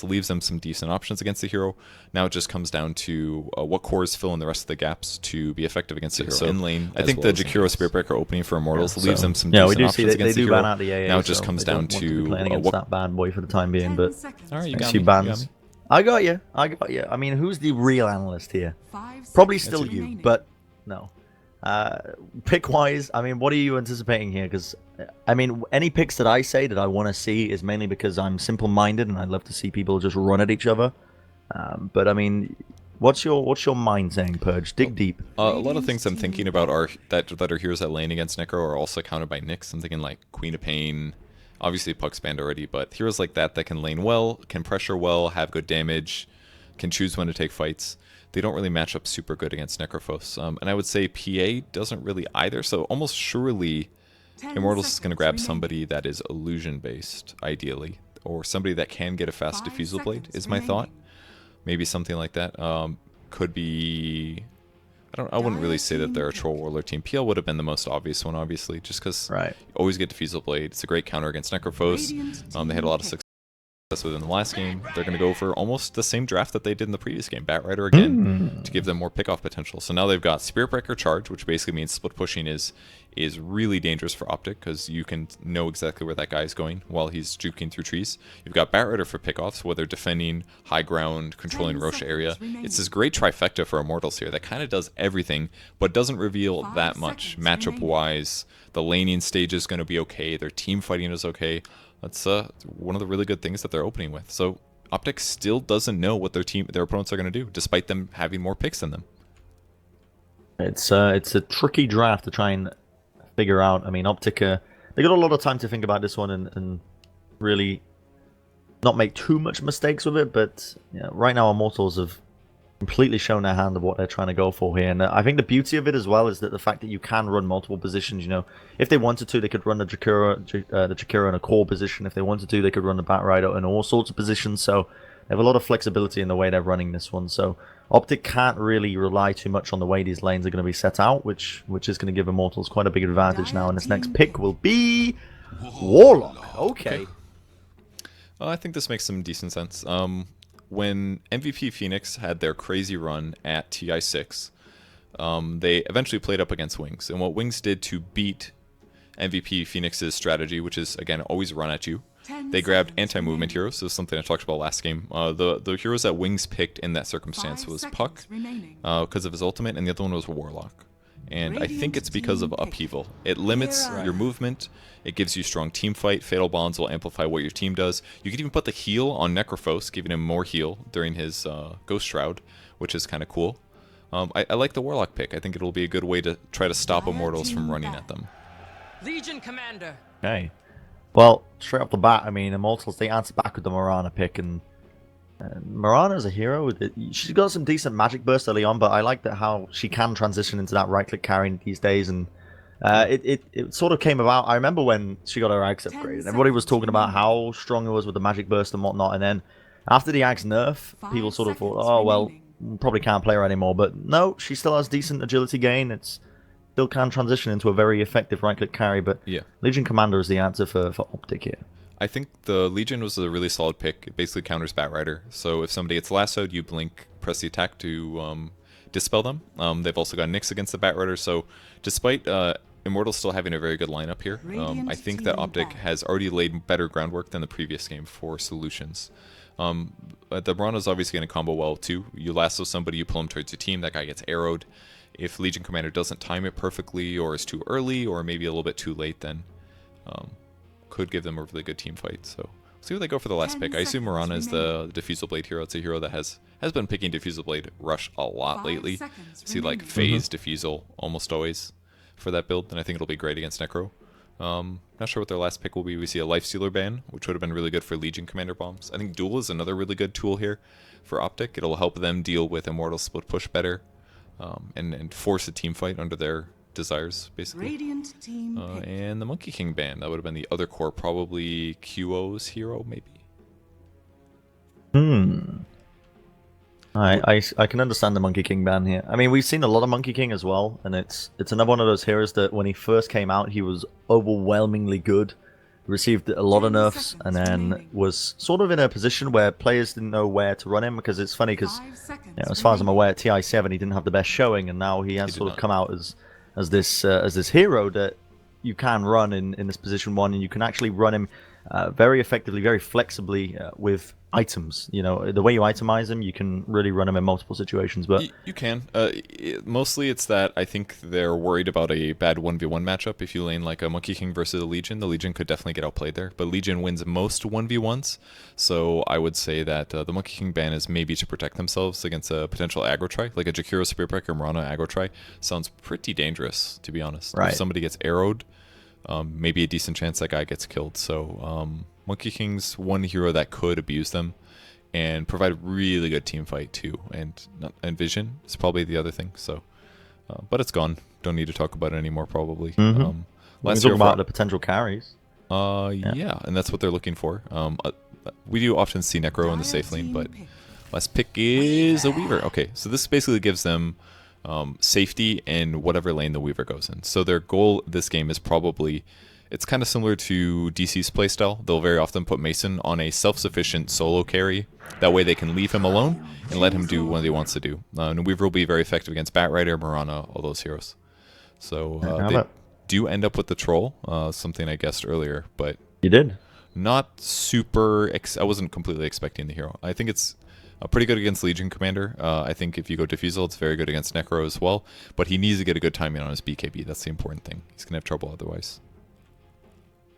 leaves them some decent options against the hero. Now it just comes down to what cores fill in the rest of the gaps to be effective against the hero. So in lane, I think the Jakiro Spiritbreaker opening for Immortals leaves them some decent options against the hero. Now it just comes down to what that bad boy for the time being. But all right, you got me. Bans. I got you. I mean, who's the real analyst here? Probably still you, but no. Pick-wise, I mean, what are you anticipating here? Because, I mean, any picks that I say that I want to see is mainly because I'm simple-minded and I love to see people just run at each other. But, I mean, what's your mind saying, Purge? Dig deep. A lot of things I'm thinking about are that are heroes that lane against Necro are also countered by Nyx. I'm thinking like Queen of Pain, obviously Puck's banned already, but heroes like that can lane well, can pressure well, have good damage, can choose when to take fights. They don't really match up super good against Necrophos. And I would say PA doesn't really either, so almost surely Immortals is going to grab somebody that is illusion-based, ideally, or somebody that can get a fast Diffusal Blade, is my thought. Maybe something like that. Could be... I wouldn't really say that they're a Troll Warlord team. PL would have been the most obvious one, obviously, just because you always get Diffusal Blade. It's a great counter against Necrophos. They had a lot of success within the last game. They're going to go for almost the same draft that they did in the previous game, Batrider again, to give them more pickoff potential. So now they've got Spiritbreaker Charge, which basically means split pushing is really dangerous for Optic, because you can know exactly where that guy is going while he's juking through trees. You've got Batrider for pickoffs, whether defending, high ground, controlling Roche area. It's this great trifecta for Immortals here that kind of does everything, but doesn't reveal that much. Matchup-wise, the laning stage is going to be okay, their team fighting is okay. That's one of the really good things that they're opening with. So Optic still doesn't know what their opponents are going to do, despite them having more picks than them. It's a tricky draft to try and figure out. I mean, Optic, they got a lot of time to think about this one and really not make too much mistakes with it. But right now, Immortals have completely shown their hand of what they're trying to go for here. And I think the beauty of it as well is that the fact that you can run multiple positions. If they wanted to, they could run the Jakiro in a core position. If they wanted to, they could run the Batrider in all sorts of positions. So they have a lot of flexibility in the way they're running this one. So Optic can't really rely too much on the way these lanes are going to be set out, which is going to give Immortals quite a big advantage now. And this next pick will be Warlock. Okay. I think this makes some decent sense. When MVP Phoenix had their crazy run at TI6, they eventually played up against Wings. And what Wings did to beat MVP Phoenix's strategy, which is, again, always run at you, they grabbed anti-movement heroes. This is something I talked about last game. The heroes that Wings picked in that circumstance was Puck, because of his ultimate, and the other one was Warlock. And I think it's because of Upheaval. It limits your movement, it gives you strong team fight, Fatal Bonds will amplify what your team does. You could even put the heal on Necrophos, giving him more heal during his Ghost Shroud, which is kind of cool. I like the Warlock pick. I think it'll be a good way to try to stop Immortals from running at them. Legion Commander. Okay. Well, straight off the bat, I mean, Immortals, they answer back with the Mirana pick, and Mirana's a hero. She's got some decent magic burst early on, but I like that how she can transition into that right-click carry these days, and it sort of came about. I remember when she got her Axe upgraded, everybody was talking about how strong it was with the magic burst and whatnot, and then after the Axe nerf, people sort of thought, oh, well, probably can't play her anymore, but no, she still has decent agility gain. It's still can transition into a very effective right-click carry, but Legion Commander is the answer for Optic here. I think the Legion was a really solid pick. It basically counters Batrider. So if somebody gets lassoed, you blink, press the attack to dispel them. They've also got Nyx against the Batrider. So despite Immortals still having a very good lineup here, I think that Optic has already laid better groundwork than the previous game for solutions. The Mirana is obviously going to combo well too. You lasso somebody, you pull him towards your team, that guy gets arrowed. If Legion Commander doesn't time it perfectly, or is too early, or maybe a little bit too late, then could give them a really good team fight. So see where they go for the last pick. I assume Mirana is the Diffusal Blade hero. It's a hero that has been picking Diffusal Blade Rush a lot lately. See like phase Diffusal almost always for that build, and I think it'll be great against Necro. Not sure what their last pick will be. We see a Lifestealer ban, which would have been really good for Legion Commander bombs. I think Duel is another really good tool here for Optic. It'll help them deal with Immortal split push better, and force a team fight under their desires, basically. And the Monkey King ban, that would have been the other core, probably QO's hero, maybe. I can understand the Monkey King ban here. I mean, we've seen a lot of Monkey King as well, and it's another one of those heroes that when he first came out, he was overwhelmingly good. received a lot of nerfs, and then was sort of in a position where players didn't know where to run him, because it's funny because, as far as I'm aware, at TI7 he didn't have the best showing, and now he has sort of come out as this hero that you can run in this position 1, and you can actually run him very effectively, very flexibly with items. You know, the way you itemize him, you can really run him in multiple situations. But you can. Mostly it's that I think they're worried about a bad 1v1 matchup. If you lane like a Monkey King versus a Legion, the Legion could definitely get outplayed there. But Legion wins most 1v1s, so I would say that the Monkey King ban is maybe to protect themselves against a potential aggro try. Like a Jakiro Spearbreaker Murano aggro try sounds pretty dangerous, to be honest. Right. If somebody gets arrowed, maybe a decent chance that guy gets killed. So Monkey King's one hero that could abuse them and provide a really good team fight too, and vision is probably the other thing. So, but it's gone. Don't need to talk about it anymore. Probably. Let's talk about the potential carries. Yeah, and that's what they're looking for. We do often see Necro in the safe lane, but last pick is a Weaver. Okay, so this basically gives them safety in whatever lane the Weaver goes in. So their goal this game is probably, it's kind of similar to DC's playstyle. They'll very often put Mason on a self-sufficient solo carry. That way they can leave him alone and let him do what he wants to do. And Weaver will be very effective against Batrider, Murana, all those heroes. So they do end up with the Troll, something I guessed earlier, but you did not super. I wasn't completely expecting the hero. I think it's pretty good against Legion Commander. I think if you go Diffusal, it's very good against Necro as well. But he needs to get a good timing on his BKB. That's the important thing. He's going to have trouble otherwise.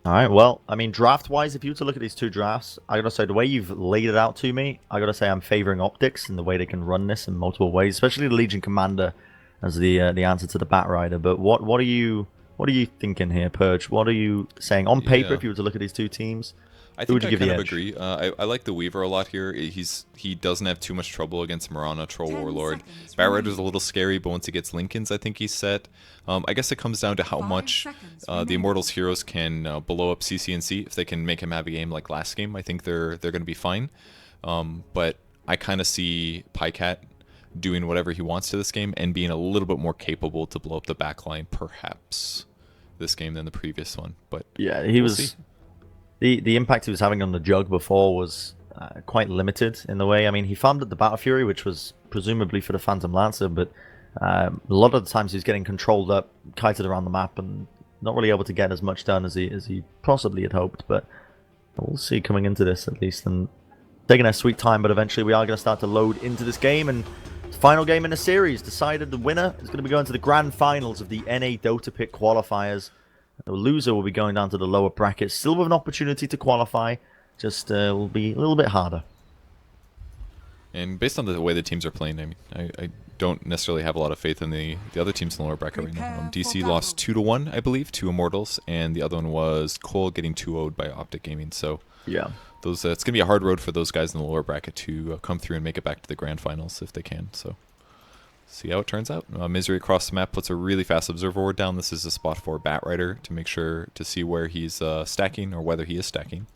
All right, well, I mean, draft-wise, if you were to look at these two drafts, I gotta say, the way you've laid it out to me, I gotta say I'm favoring Optics and the way they can run this in multiple ways, especially the Legion Commander as the answer to the Batrider. But what are you thinking here, Purge? What are you saying on paper if you were to look at these two teams? I think I kind of agree. I like the Weaver a lot here. He doesn't have too much trouble against Murana, Troll Warlord. Batrider's a little scary, but once he gets Lincolns, I think he's set. I guess it comes down to how much the Immortals heroes can blow up CC&C. If they can make him have a game like last game, I think they're going to be fine. But I kind of see Pycat doing whatever he wants to this game and being a little bit more capable to blow up the backline, perhaps, this game than the previous one. But yeah, we'll see. The impact he was having on the Jug before was quite limited in the way. I mean, he farmed at the Battle Fury, which was presumably for the Phantom Lancer, but a lot of the times he was getting controlled up, kited around the map, and not really able to get as much done as he possibly had hoped. But we'll see coming into this, at least. And taking our sweet time, but eventually we are going to start to load into this game. And final game in the series, decided the winner is going to be going to the grand finals of the NA Dota Pick qualifiers. The loser will be going down to the lower bracket, still with an opportunity to qualify, just will be a little bit harder. And based on the way the teams are playing, I mean, I don't necessarily have a lot of faith in the other teams in the lower bracket right now. DC lost 2-1, I believe, to Immortals, and the other one was Cole getting 2-0'd by Optic Gaming. So yeah, those it's going to be a hard road for those guys in the lower bracket to come through and make it back to the grand finals if they can. So see how it turns out. Misery across the map puts a really fast observer ward down. This is a spot for Batrider to make sure to see where he's stacking or whether he is stacking.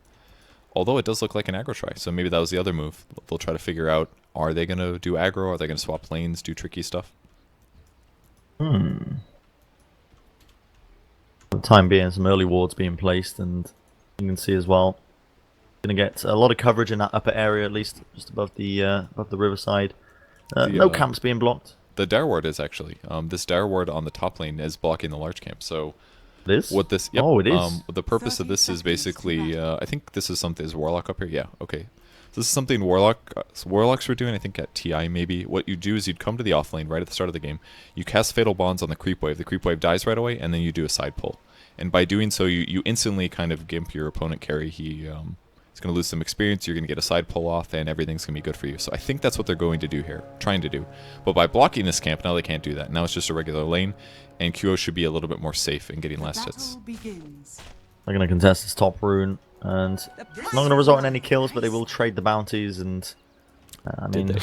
Although it does look like an aggro try, so maybe that was the other move. They'll try to figure out, are they going to do aggro? Are they going to swap lanes, do tricky stuff? For the time being, some early wards being placed, and you can see as well, going to get a lot of coverage in that upper area, at least just above the riverside. No camps being blocked. The Dire Ward is actually. This Dire Ward on the top lane is blocking the large camp. So it is? What this? Yep, oh, it is. The purpose of this is basically. I think this is something. Is Warlock up here? Yeah. Okay. So this is something Warlocks were doing. I think at TI maybe. What you do is you'd come to the off lane right at the start of the game. You cast Fatal Bonds on the creep wave. The creep wave dies right away, and then you do a side pull. And by doing so, you instantly kind of gimp your opponent carry. He's going to lose some experience, you're going to get a side pull off, and everything's going to be good for you. So I think that's what they're going to do here, trying to do. But by blocking this camp, now they can't do that. Now it's just a regular lane, and QO should be a little bit more safe in getting last hits. They're going to contest this top rune, and it's not going to result in any kills, but they will trade the bounties, and I mean...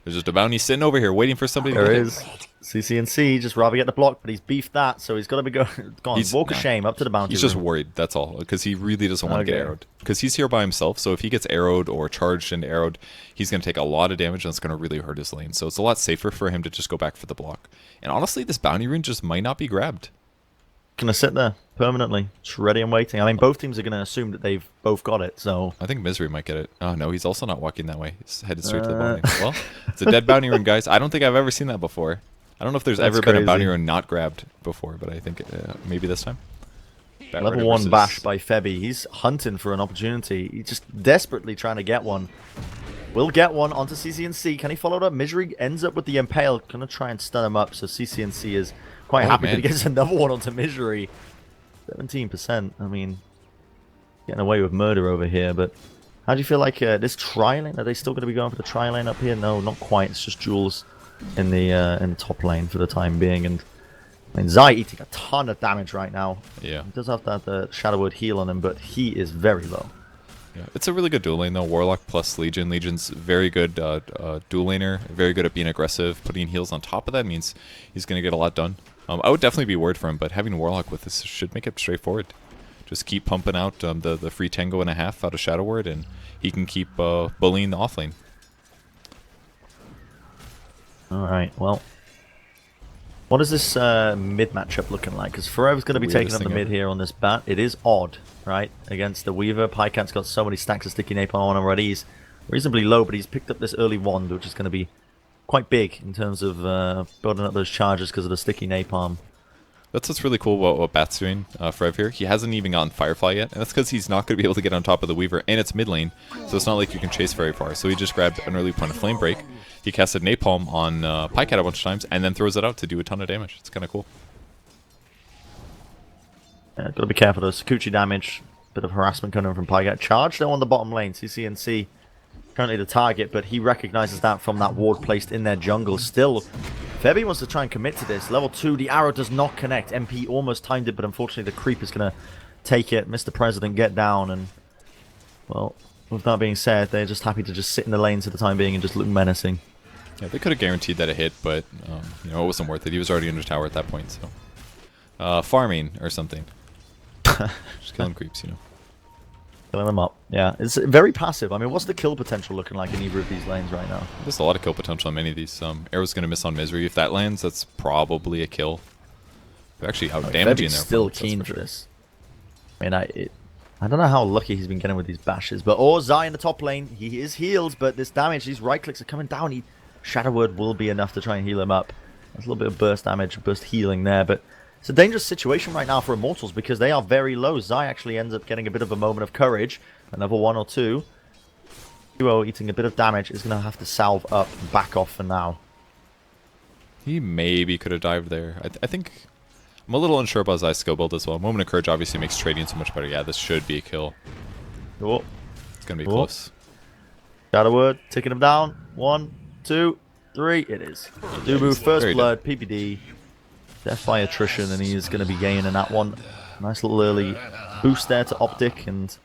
There's just a bounty sitting over here waiting for somebody to There hit. is. CC&C just rather get the block, but he's beefed that, so he's got to be gone. Walk of shame up to the bounty. He's just worried, that's all, because he really doesn't want to get arrowed. Because he's here by himself, so if he gets arrowed or charged and arrowed, he's going to take a lot of damage and it's going to really hurt his lane. So it's a lot safer for him to just go back for the block. And honestly, this bounty rune just might not be grabbed. Gonna sit there. permanently. Just ready and waiting. I mean, both teams are going to assume that they've both got it, so... I think Misery might get it. Oh, no, he's also not walking that way. He's headed straight to the bounty. Well, it's a dead bounty rune, guys. I don't think I've ever seen that before. I don't know if there's ever been a bounty rune not grabbed before, but I think maybe this time. Level 1 bash by Febby. He's hunting for an opportunity. He's just desperately trying to get one. Will get one onto CCNC. Can he follow it up? Misery ends up with the Impale. Gonna try and stun him up, so CCNC is quite happy that he gets another one onto Misery. 17%. I mean, getting away with murder over here, but how do you feel like this tri-lane? Are they still going to be going for the tri-lane up here? No, not quite. It's just Jules in the top lane for the time being, and I mean, Zai eating a ton of damage right now. Yeah. He does have that Shadow Word heal on him, but he is very low. Yeah, it's a really good dual lane though. Warlock plus Legion. Legion's very good dual laner, very good at being aggressive. Putting heals on top of that means he's going to get a lot done. I would definitely be worried for him, but having Warlock with this should make it straightforward. Just keep pumping out the free Tango and a half out of Shadow Word, and he can keep bullying the off lane. Alright, well. What is this mid matchup looking like? Because Forever's going to be taking up the mid here on this bat. It is odd, right? Against the Weaver. Pycat's got so many stacks of sticky napalm on already. He's reasonably low, but he's picked up this early wand, which is going to be quite big in terms of building up those charges because of the sticky napalm. That's what's really cool about what Bat's doing for Ev here. He hasn't even gotten Firefly yet, and that's because he's not going to be able to get on top of the Weaver, and it's mid lane, so it's not like you can chase very far. So he just grabbed an early point of Flame Break. He casted Napalm on Pycat a bunch of times, and then throws it out to do a ton of damage. It's kind of cool. Yeah, gotta be careful though. Sakuchi damage, bit of harassment coming from Pycat. Charge though on the bottom lane. CCNC currently the target, but he recognizes that from that ward placed in their jungle. Still, Febby wants to try and commit to this. Level 2, the arrow does not connect. MP almost timed it, but unfortunately the creep is going to take it. Mr. President get down, and, well, with that being said, they're just happy to just sit in the lanes for the time being and just look menacing. Yeah, they could have guaranteed that a hit, but, you know, it wasn't worth it. He was already under tower at that point, so... farming or something. Just killing creeps, you know. Killing them up. Yeah, it's very passive. I mean, what's the kill potential looking like in either of these lanes right now? There's a lot of kill potential on many of these. Arrow's going to miss on Misery. If that lands, that's probably a kill. They're actually out damaging their still keen for this. I mean, I don't know how lucky he's been getting with these bashes, but Zai in the top lane, he is healed, but this damage, these right clicks are coming down. Shadow Word will be enough to try and heal him up. There's a little bit of burst damage, burst healing there, but it's a dangerous situation right now for Immortals because they are very low. Zai actually ends up getting a bit of a moment of courage. Another 1 or 2. Duo eating a bit of damage is going to have to salve up and back off for now. He maybe could have dived there. I think... I'm a little unsure about Zai's skill build as well. Moment of Courage obviously makes trading so much better. Yeah, this should be a kill. Oh. It's going to be close. Shadow Word, ticking him down. 1, 2, 3. It is. Dubu, first blood, PPD. Death by attrition, and he is going to be gaining that one. Nice little early boost there to Optic, and...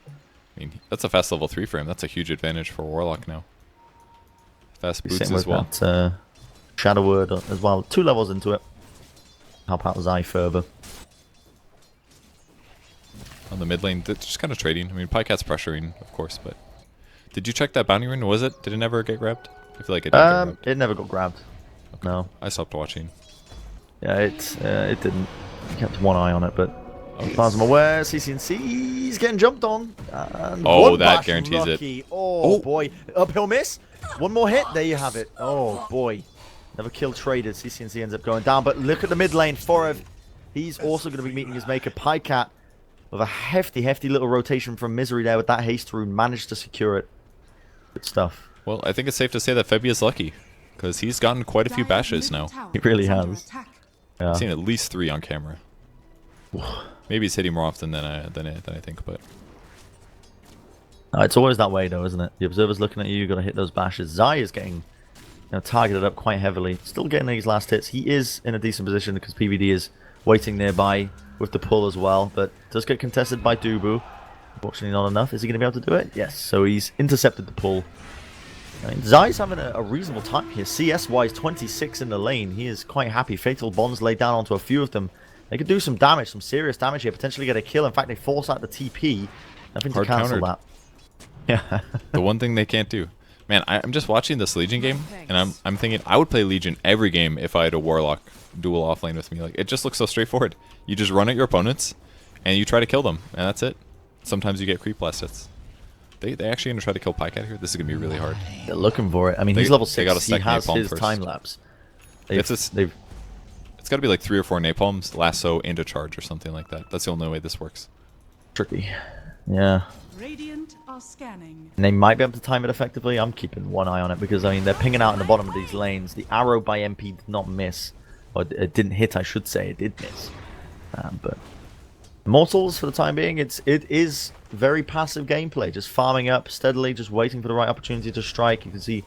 I mean, that's a fast level 3 for him. That's a huge advantage for Warlock now. Fast boots as well. That, Shadow Word as well. 2 levels into it. Help out Zai further. On the mid lane, just kind of trading. I mean, Pycat's pressuring, of course, but... Did you check that bounty rune? Was it? Did it never get grabbed? I feel like it did get grabbed. It never got grabbed. Okay. No. I stopped watching. Yeah, it didn't. I kept one eye on it, but as far as I'm aware, CCNC's getting jumped on. And that guarantees lucky. it. Oh boy, uphill miss. One more hit. There you have it. Oh boy, never kill traded. CCNC ends up going down, but look at the mid lane. Forev, he's also going to be meeting his maker Pycat with a hefty little rotation from Misery there with that haste rune. Managed to secure it. Good stuff. Well, I think it's safe to say that Febby is lucky because he's gotten quite a few bashes now. He really has. Yeah. I've seen at least 3 on camera. Maybe he's hitting more often than I think, but it's always that way though, isn't it? The observer's looking at you, got to hit those bashes. Zai is getting targeted up quite heavily. Still getting these last hits. He is in a decent position because PVD is waiting nearby with the pull as well, but does get contested by Dubu. Unfortunately not enough. Is he going to be able to do it? Yes, so he's intercepted the pull. I mean, Zai's having a reasonable time here. CS-wise, 26 in the lane. He is quite happy. Fatal Bonds laid down onto a few of them. They could do some damage, some serious damage here. Potentially get a kill. In fact, they force out the TP. Nothing to cancel that. Yeah. The one thing they can't do. Man, I'm just watching this Legion game, and I'm thinking I would play Legion every game if I had a Warlock dual offlane with me. Like, it just looks so straightforward. You just run at your opponents, and you try to kill them, and that's it. Sometimes you get creep blast hits. They actually gonna try to kill Pycat here. This is gonna be really hard. They're looking for it. I mean, They- he's level they gotta 6. He stack has napalm his first. time lapse. It's They've got to be like 3 or 4 napalms, lasso, and a charge or something like that. That's the only way this works. tricky. Yeah. Radiant are scanning. And they might be able to time it effectively. I'm keeping one eye on it because, I mean, they're pinging out in the bottom of these lanes. The arrow by MP did not miss. Or it didn't hit, I should say. It did miss. But Immortals, for the time being, it is very passive gameplay. Just farming up steadily, just waiting for the right opportunity to strike. You can see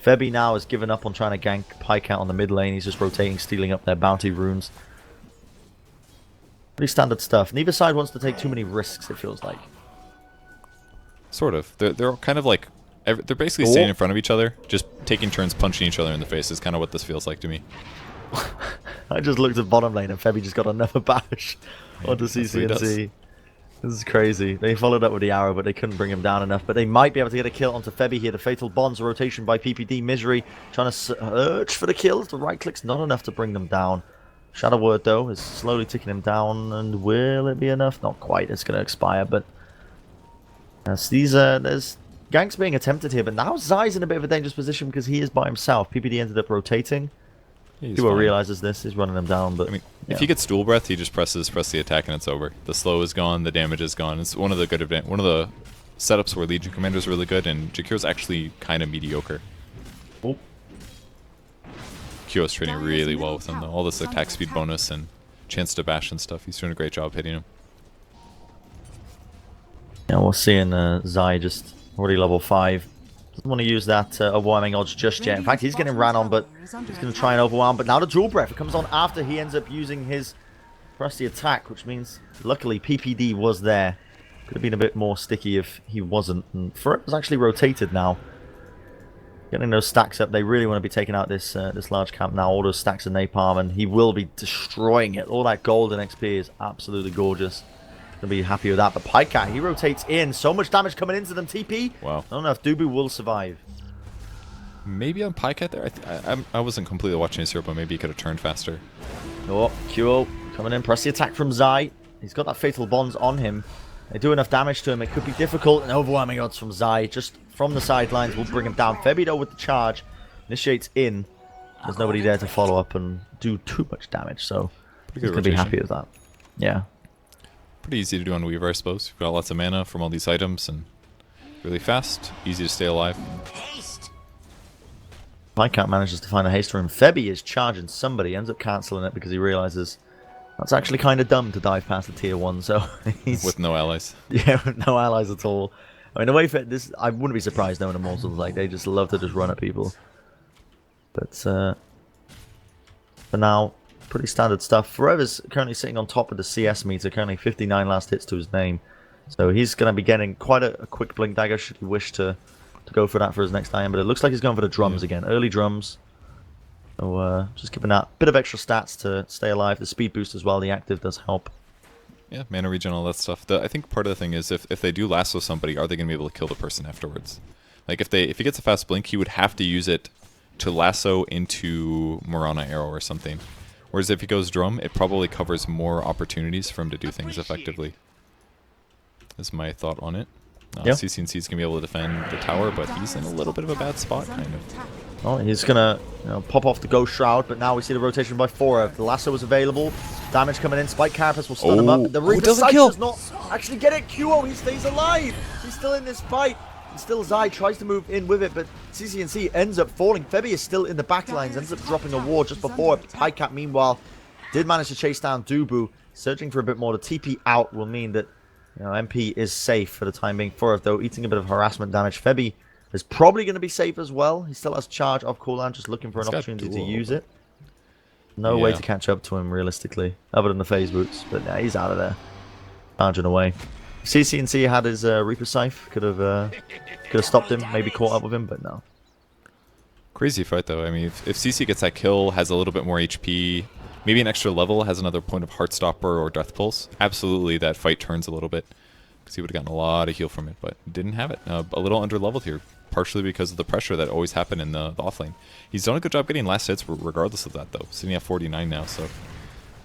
Febby now has given up on trying to gank Pycat on the mid lane. He's just rotating, stealing up their bounty runes. Pretty standard stuff. Neither side wants to take too many risks, it feels like. Sort of. They're kind of like they're basically standing in front of each other, just taking turns punching each other in the face. Is kind of what this feels like to me. I just looked at bottom lane and Febby just got another bash onto that's what he does. CCNC. This is crazy. They followed up with the arrow, but they couldn't bring him down enough. But they might be able to get a kill onto Febby here. The Fatal Bonds rotation by PPD. Misery trying to search for the kills. The right click's not enough to bring them down. Shadow Word, though, is slowly ticking him down. And will it be enough? Not quite. It's going to expire, but there's ganks being attempted here. But now Zai's in a bit of a dangerous position because he is by himself. PPD ended up rotating. Duo realizes this, he's running them down, but I mean, yeah. if he gets dual breath, he just press the attack and it's over. The slow is gone, the damage is gone. It's one of the setups where Legion Commander is really good, and Jakiro's actually kind of mediocre. Oh. Kyo's trading really well with him though. All this attack speed bonus and chance to bash and stuff. He's doing a great job hitting him. Yeah, we're seeing Zai just already level 5. Doesn't want to use that overwhelming odds just yet. In fact, he's getting ran on, but he's going to try and overwhelm. But now the dual breath comes on after he ends up using his rusty attack, which means luckily PPD was there. Could have been a bit more sticky if he wasn't. And Ferret was actually rotated now. Getting those stacks up. They really want to be taking out this this large camp now. All those stacks of napalm, and he will be destroying it. All that golden XP is absolutely gorgeous. Gonna be happy with that. But Pycat, he rotates in. So much damage coming into them. TP. Wow. I don't know if Dubu will survive. Maybe on Pycat there. I wasn't completely watching his here, but maybe he could have turned faster. Oh, QO coming in. Press the attack from Zai. He's got that Fatal Bonds on him. They do enough damage to him. It could be difficult. And overwhelming odds from Zai. Just from the sidelines will bring him down. Febby, though, with the charge. Initiates in. There's nobody there to follow up and do too much damage. So he's going to be happy with that. Yeah. Pretty easy to do on Weaver, I suppose. You've got lots of mana from all these items and really fast. Easy to stay alive. Pycat manages to find a haste room. Febby is charging somebody. Ends up cancelling it because he realizes that's actually kind of dumb to dive past the tier 1. So he's... With no allies. Yeah, with no allies at all. I mean, the way this, I wouldn't be surprised knowing Immortals. Like, they just love to just run at people. But for now, pretty standard stuff. Forever's currently sitting on top of the CS meter, currently 59 last hits to his name. So he's going to be getting quite a quick blink dagger should he wish to go for that for his next IM. But it looks like he's going for the drums again. Early drums. So just giving that bit of extra stats to stay alive. The speed boost as well, the active does help. Yeah, mana regen, all that stuff. I think part of the thing is if they do lasso somebody, are they going to be able to kill the person afterwards? Like if he gets a fast blink, he would have to use it to lasso into Morana Arrow or something. Whereas if he goes drum, it probably covers more opportunities for him to do things effectively. Is my thought on it. Yeah. CCNC is going to be able to defend the tower, but he's in a little bit of a bad spot, kind of. Oh, he's going to pop off the Ghost Shroud, but now we see the rotation by Forever. The lasso is available. Damage coming in. Spike Carapace will stun him up. The Reaper doesn't Sight kill. does not actually get it. QO, he stays alive. He's still in this fight. And still Zai tries to move in with it, but CCNC ends up falling. Febby is still in the backlines, ends up dropping a ward just before it. Pycat, meanwhile, did manage to chase down Dubu. Searching for a bit more. The TP out will mean that MP is safe for the time being. Forever, though, eating a bit of harassment damage. Febby is probably going to be safe as well. He still has charge off cooldown, just looking for an opportunity to use it. No way to catch up to him, realistically, other than the phase boots. But yeah, he's out of there. Charging away. CCNC had his Reaper Scythe. Could have stopped him, maybe caught up with him, but no. Crazy fight, though. I mean, if CC gets that kill, has a little bit more HP, maybe an extra level, has another point of Heartstopper or Death Pulse, absolutely that fight turns a little bit. Because he would have gotten a lot of heal from it, but didn't have it. A little under-leveled here, partially because of the pressure that always happened in the offlane. He's done a good job getting last hits regardless of that, though. Sitting at 49 now, so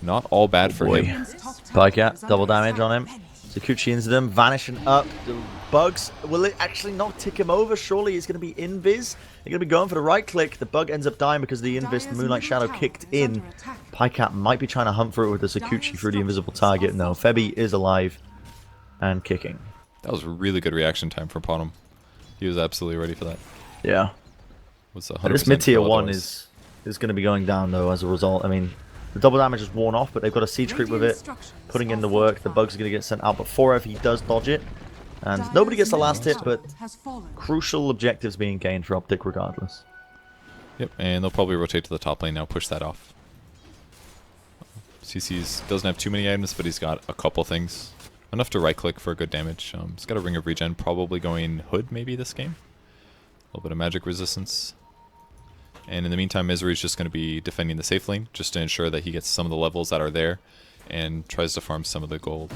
Not all bad for boy. him. Spikeat, double damage on him. Sakuchi into them, vanishing up. The bugs, will it actually not tick him over? Surely he's going to be invis. They're going to be going for the right click. The bug ends up dying because the invis, the Moonlight Shadow, kicked in. Pycat might be trying to hunt for it with the Sakuchi through the invisible target. No, Febby is alive and kicking. That was a really good reaction time from Ponham. He was absolutely ready for that. Yeah. Was 100% This mid tier kill 1 otherwise. is going to be going down though as a result. I mean, the double damage is worn off, but they've got a siege creep with it, putting in the work. The bug's are going to get sent out, but 4F he does dodge it, and nobody gets the last hit, but crucial objectives being gained for Optic regardless. Yep, and they'll probably rotate to the top lane now, push that off. CC's doesn't have too many items, but he's got a couple things. Enough to right click for good damage. He's got a Ring of Regen, probably going Hood maybe this game. A little bit of magic resistance. And in the meantime, Misery's just going to be defending the safe lane, just to ensure that he gets some of the levels that are there, and tries to farm some of the gold.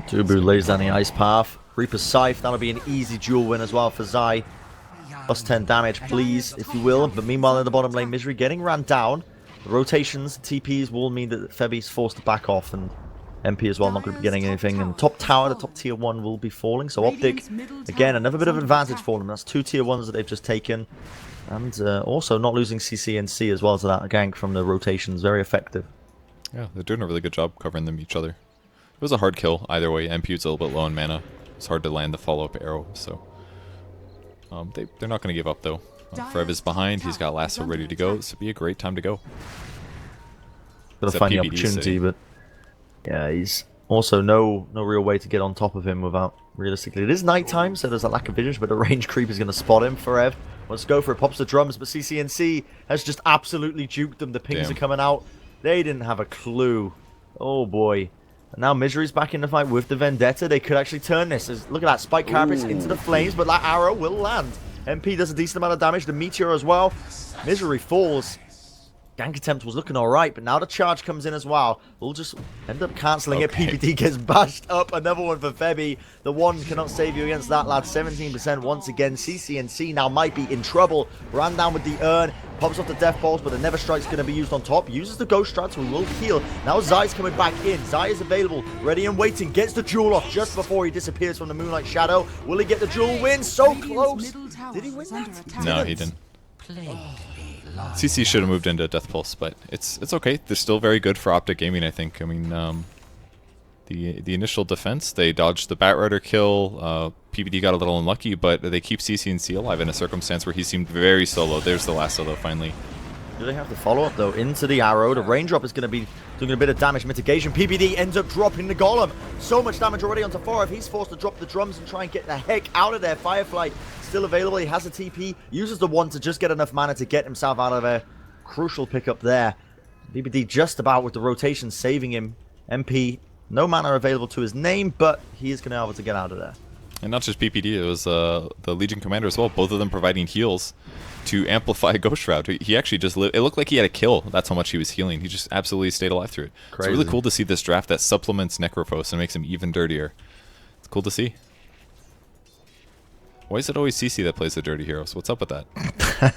Tubu lays down the ice path. Reaper's Scythe, that'll be an easy duel win as well for Zai. Plus 10 damage, please, if you will. But meanwhile, in the bottom lane, Misery getting ran down. The rotations, TPs will mean that Febby's forced to back off, and MP as well not going to be getting anything. And top tower, the top tier 1 will be falling. So Optic, again, another bit of advantage for them. That's 2 tier 1s that they've just taken. And also not losing CCNC as well to that gank from the rotations. Very effective. Yeah, they're doing a really good job covering them each other. It was a hard kill either way. MP's a little bit low in mana. It's hard to land the follow-up arrow, so they're not going to give up though. Frev is behind. He's got Lasso ready to go. This would be a great time to go. Got to find the opportunity, but yeah, he's also no real way to get on top of him without realistically. It is nighttime, so there's a lack of vision, but the range creep is going to spot him. Frev wants to go for it, pops the drums, but CCNC has just absolutely juked them. The pings are coming out. They didn't have a clue. Oh boy. And now Misery's back in the fight with the Vendetta. They could actually turn this. Look at that. Spike Carapace into the flames, but that arrow will land. MP does a decent amount of damage. The Meteor as well. Misery falls. Gank attempt was looking alright, but now the charge comes in as well. We'll just end up cancelling it. PPD gets bashed up. Another one for Febby. The one cannot save you against that, lad. 17% once again. CCNC now might be in trouble. Ran down with the urn. Pops off the Death Balls, but the Never Strike's going to be used on top. Uses the Ghost Strats, who will heal. Now Zai's coming back in. Zai is available. Ready and waiting. Gets the jewel off just before he disappears from the Moonlight Shadow. Will he get the jewel win? So close. Did he win that? No, he didn't. CC should have moved into Death Pulse, but it's okay. They're still very good for Optic Gaming, I think. I mean, the initial defense, they dodged the Batrider kill. PBD got a little unlucky, but they keep CCNC alive in a circumstance where he seemed very solo. There's the last solo finally. Do they have to follow up though into the arrow? The raindrop is going to be doing a bit of damage mitigation. PBD ends up dropping the golem. So much damage already onto 4F. He's forced to drop the drums and try and get the heck out of there. Firefly still available. He has a TP. Uses the one to just get enough mana to get himself out of there. Crucial pickup there. PBD just about with the rotation saving him. MP, no mana available to his name, but he is going to be able to get out of there. And not just PPD, it was the Legion Commander as well. Both of them providing heals to amplify Ghost Shroud. He actually just lived. It looked like he had a kill. That's how much he was healing. He just absolutely stayed alive through it. Crazy. It's really cool to see this draft that supplements Necrophos and makes him even dirtier. It's cool to see. Why is it always CC that plays the dirty heroes? What's up with that?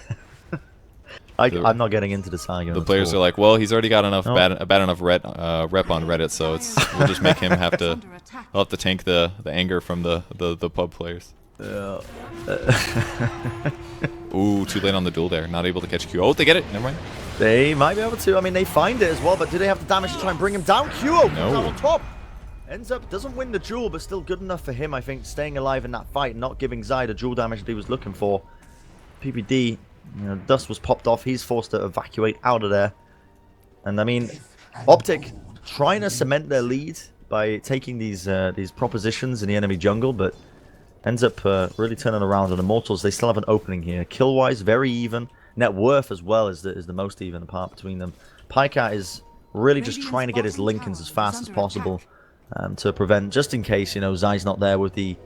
I'm not getting into the saga. The players are like, well, he's already got enough bad enough rep on Reddit, so we'll just make him have to. I'll have to tank the anger from the pub players. Yeah. Ooh, too late on the duel there. Not able to catch Q. Oh, they get it. Never mind. They might be able to. I mean, they find it as well, but do they have the damage to try and bring him down? QO comes out on top. Ends up, doesn't win the duel, but still good enough for him, I think, staying alive in that fight, not giving Zai the duel damage that he was looking for. PPD, dust was popped off. He's forced to evacuate out of there. And I mean, Optic trying to cement their lead by taking these propositions in the enemy jungle, but ends up really turning around. And Immortals, they still have an opening here. Kill-wise, very even. Net worth as well is the most even apart between them. Pycat is really just trying to get his Lincolns as fast as possible to prevent, just in case, Zai's not there with the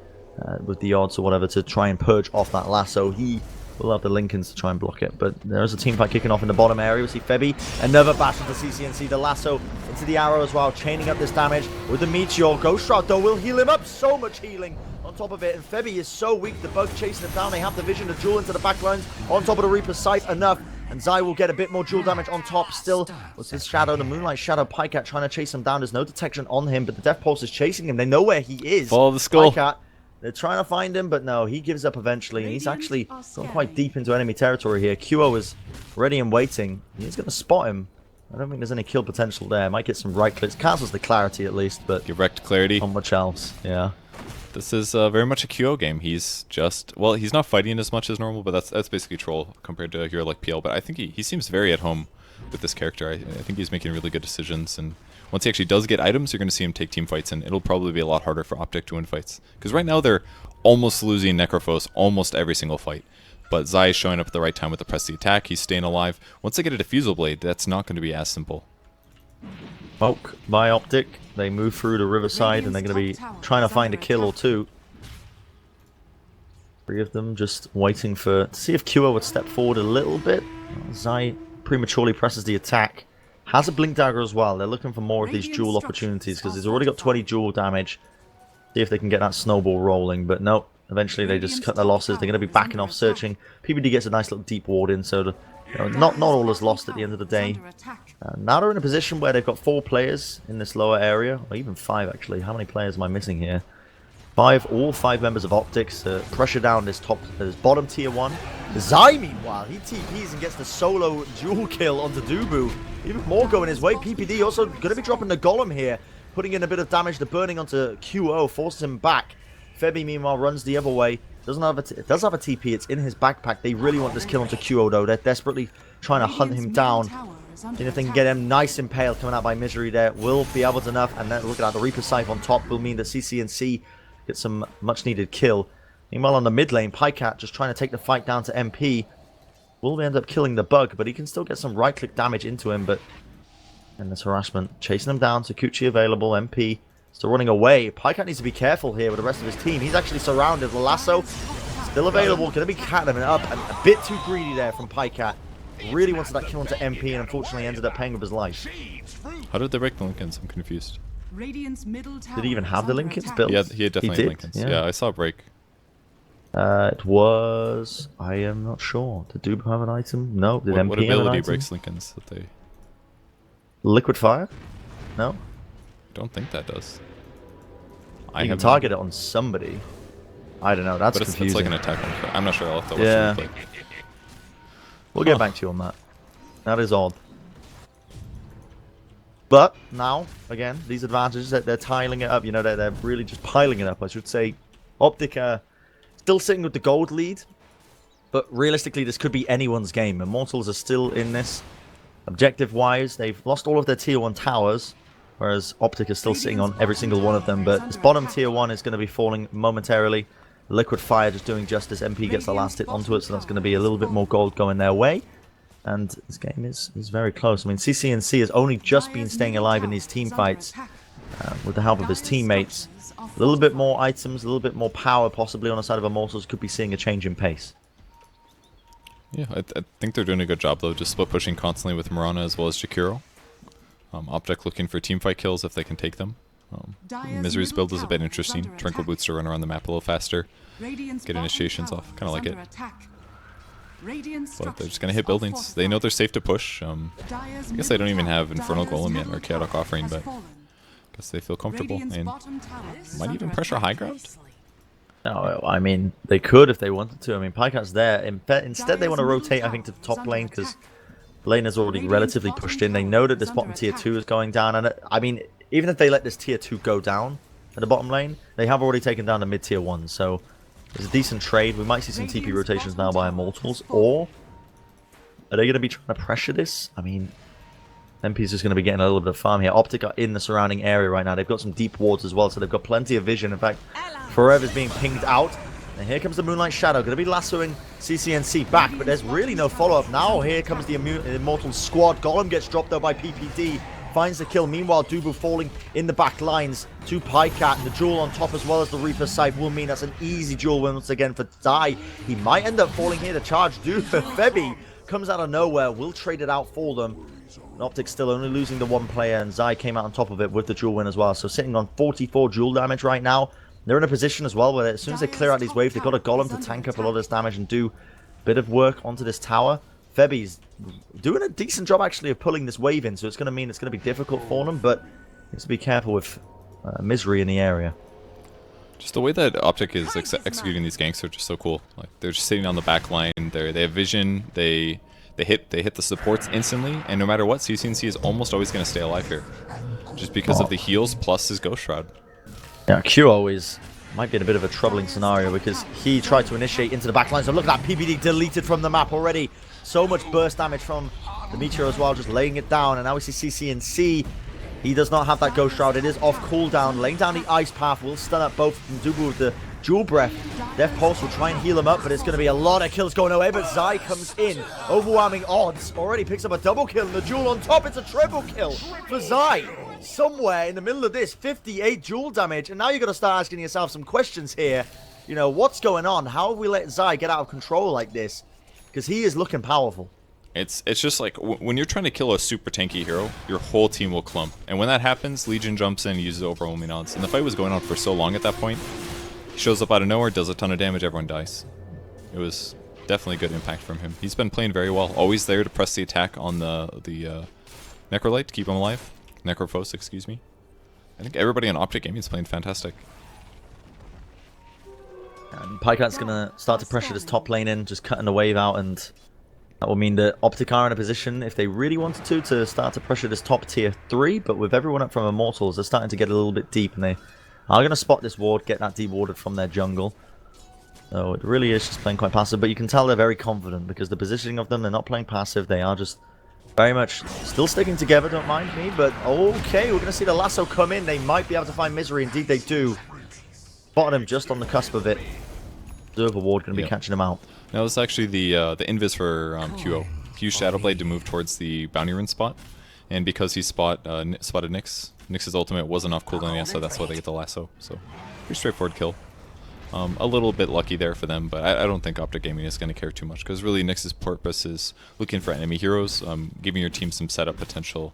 odds or whatever to try and purge off that lasso. He will have the Lincolns to try and block it. But there's a team fight kicking off in the bottom area. We see Febby, another bash into CCNC, the lasso into the arrow as well, chaining up this damage with the Meteor. Ghost Shroud though will heal him up, so much healing on top of it, and Febby is so weak, the bug chasing him down. They have the vision, the duel into the backlines on top of the Reaper's Scythe, enough. And Zai will get a bit more dual damage on top still. What's his Shadow? The Moonlight Shadow. Pycat trying to chase him down. There's no detection on him, but the Death Pulse is chasing him. They know where he is. Follow the skull. Pycat, they're trying to find him, but no, he gives up eventually. And he's actually gone quite deep into enemy territory here. QO is ready and waiting. He's going to spot him. I don't think there's any kill potential there. Might get some right clicks. Cancels the clarity at least, but Get wrecked clarity. not much else. Yeah. This is very much a QO game. He's just, well, he's not fighting as much as normal, but that's basically troll compared to a hero like PL. But I think he seems very at home with this character. I think he's making really good decisions. And once he actually does get items, you're going to see him take team fights, and it'll probably be a lot harder for Optic to win fights. Because right now they're almost losing Necrophos almost every single fight. But Zai is showing up at the right time with the press the attack. He's staying alive. Once they get a Diffusal Blade, that's not going to be as simple. Poke by Optic. They move through the riverside and they're going to be trying to find a kill or two. 3 of them just waiting to see if QO would step forward a little bit. Zai prematurely presses the attack. Has a Blink Dagger as well. They're looking for more of these dual opportunities because he's already got 20 dual damage. See if they can get that snowball rolling, but no. Eventually they just cut their losses. They're going to be backing off, searching. PBD gets a nice little deep ward in, so not all is lost at the end of the day. Now they're in a position where they've got 4 players in this lower area, or even 5 actually. How many players am I missing here? 5, all 5 members of Optics to pressure down this bottom tier 1. Zai, meanwhile, he TPs and gets the solo dual kill onto Dubu. Even more going his way. PPD also going to be dropping the Golem here, putting in a bit of damage. The burning onto QO forces him back. Febby, meanwhile, runs the other way. Does have a TP. It's in his backpack. They really want this kill onto QO, though. They're desperately trying to hunt him down. And if they can get him nice impaled coming out by Misery there, will be able to enough. And then look at that, the Reaper Scythe on top will mean that CCNC gets some much-needed kill. Meanwhile, on the mid lane, Pycat just trying to take the fight down to MP. Will end up killing the bug, but he can still get some right-click damage into him. But and this harassment, chasing him down. Sakuchi available, MP still running away. Pycat needs to be careful here with the rest of his team. He's actually surrounded. The lasso still available. Going to be catting him up. And a bit too greedy there from Pycat. Really wanted that kill onto MP and unfortunately ended up paying with his life. How did they break the Lincolns? I'm confused. Did he even have the Lincolns built? Yeah, he had definitely Lincolns. Yeah, I saw a break. It was... I am not sure. Did Dubu have an item? No. Did MP what have an ability item? breaks Lincolns that they... Liquid Fire? No? Don't think that does. You can target it on somebody. I don't know. That's but confusing. it's like an attack on... I'm not sure. I'll have to watch Yeah. the replay. We'll get back to you on that. That is odd. But now, again, these advantages that they're tiling it up, you know, they're really just piling it up, I should say. Optic still sitting with the gold lead, but realistically, this could be anyone's game. Immortals are still in this. Objective-wise, they've lost all of their tier 1 towers, whereas Optic is still sitting on every single one of them. But this bottom tier 1 is going to be falling momentarily. Liquid Fire just doing justice. MP gets the last hit onto it, so that's going to be a little bit more gold going their way. And this game is very close. I mean, CCNC has only just been staying alive in these team fights with the help of his teammates. A little bit more items, a little bit more power possibly on the side of Immortals. Could be seeing a change in pace. Yeah, I think they're doing a good job, though, just split pushing constantly with Mirana as well as Jakiro. Optic looking for teamfight kills if they can take them. Misery's build is a bit interesting. Tranquil Boots to run around the map a little faster. Get initiations off. Kind of like it. But they're just going to hit buildings. They know they're safe to push. I guess they don't even have Infernal Golem yet or Chaotic Offering, but I guess they feel comfortable and might even pressure high ground. No, I mean, they could if they wanted to. I mean, Pycat's there. Instead, they want to rotate, I think, to the top lane because lane is already relatively pushed in. They know that this bottom tier 2 is going down. And I mean, even if they let this tier 2 go down at the bottom lane, they have already taken down the mid tier 1. So it's a decent trade. We might see some TP rotations now by Immortals. Or are they going to be trying to pressure this? I mean, MP's just going to be getting a little bit of farm here. Optic are in the surrounding area right now. They've got some deep wards as well, so they've got plenty of vision. In fact, Forever's being pinged out. And here comes the Moonlight Shadow. Going to be lassoing CCNC back, but there's really no follow-up now. Here comes the Immortals squad. Golem gets dropped though by PPD. Finds the kill. Meanwhile, Dubu falling in the back lines to Pycat. And the duel on top as well as the Reaper Scythe will mean that's an easy duel once again for Zai. He might end up falling here to charge Dubu. Febby comes out of nowhere. Will trade it out for them. Optic still only losing the 1 player, and Zai came out on top of it with the duel win as well. So sitting on 44 duel damage right now. They're in a position as well where as soon as they clear out these waves, they've got a Golem to tank up a lot of this damage and do a bit of work onto this tower. Febi's doing a decent job actually of pulling this wave in, so it's going to mean it's going to be difficult for them, but he needs to be careful with Misery in the area. Just the way that Optic is executing these ganks are just so cool. Like they're just sitting on the back line. They have vision. They hit the supports instantly, and no matter what, CCNC is almost always going to stay alive here, just because of the heals plus his Ghost Shroud. Yeah, QO might be in a bit of a troubling scenario because he tried to initiate into the back line. So look at that, PBD deleted from the map already. So much burst damage from the Meteor as well, just laying it down. And now we see CCNC. He does not have that Ghost Shroud. It is off cooldown. Laying down the Ice Path will stun up both from Dubu with the Dual Breath. Death Pulse will try and heal him up, but it's going to be a lot of kills going away. But Zai comes in. Overwhelming odds. Already picks up a double kill. And the Duel on top, it's a triple kill for Zai. Somewhere in the middle of this, 58 Duel damage. And now you've got to start asking yourself some questions here. You know, what's going on? How have we let Zai get out of control like this? Because he is looking powerful. It's just like when you're trying to kill a super tanky hero, your whole team will clump. And when that happens, Legion jumps in and uses overwhelming odds. And the fight was going on for so long at that point. He shows up out of nowhere, does a ton of damage, everyone dies. It was definitely good impact from him. He's been playing very well. Always there to press the attack on the Necrolite to keep him alive. Necrophos, excuse me. I think everybody on Optic Gaming is playing fantastic. And Pycat's going to start to pressure this top lane in, just cutting the wave out, and that will mean that Optic are in a position, if they really wanted to start to pressure this top tier 3, but with everyone up from Immortals, they're starting to get a little bit deep, and they are going to spot this ward, get that dewarded from their jungle. So it really is just playing quite passive, but you can tell they're very confident, because the positioning of them, they're not playing passive, they are just very much still sticking together, don't mind me, but okay, we're going to see the lasso come in, they might be able to find Misery, indeed they do. Spotted him just on the cusp of it. Observer ward going to be catching him out. Now this is actually the invis for QO. He used Shadowblade to move towards the bounty rune spot, and because he spotted Nyx's ultimate wasn't off cooldown yet, so that's why they get the lasso. So pretty straightforward kill. A little bit lucky there for them, but I don't think Optic Gaming is going to care too much, because really Nyx's purpose is looking for enemy heroes, giving your team some setup potential.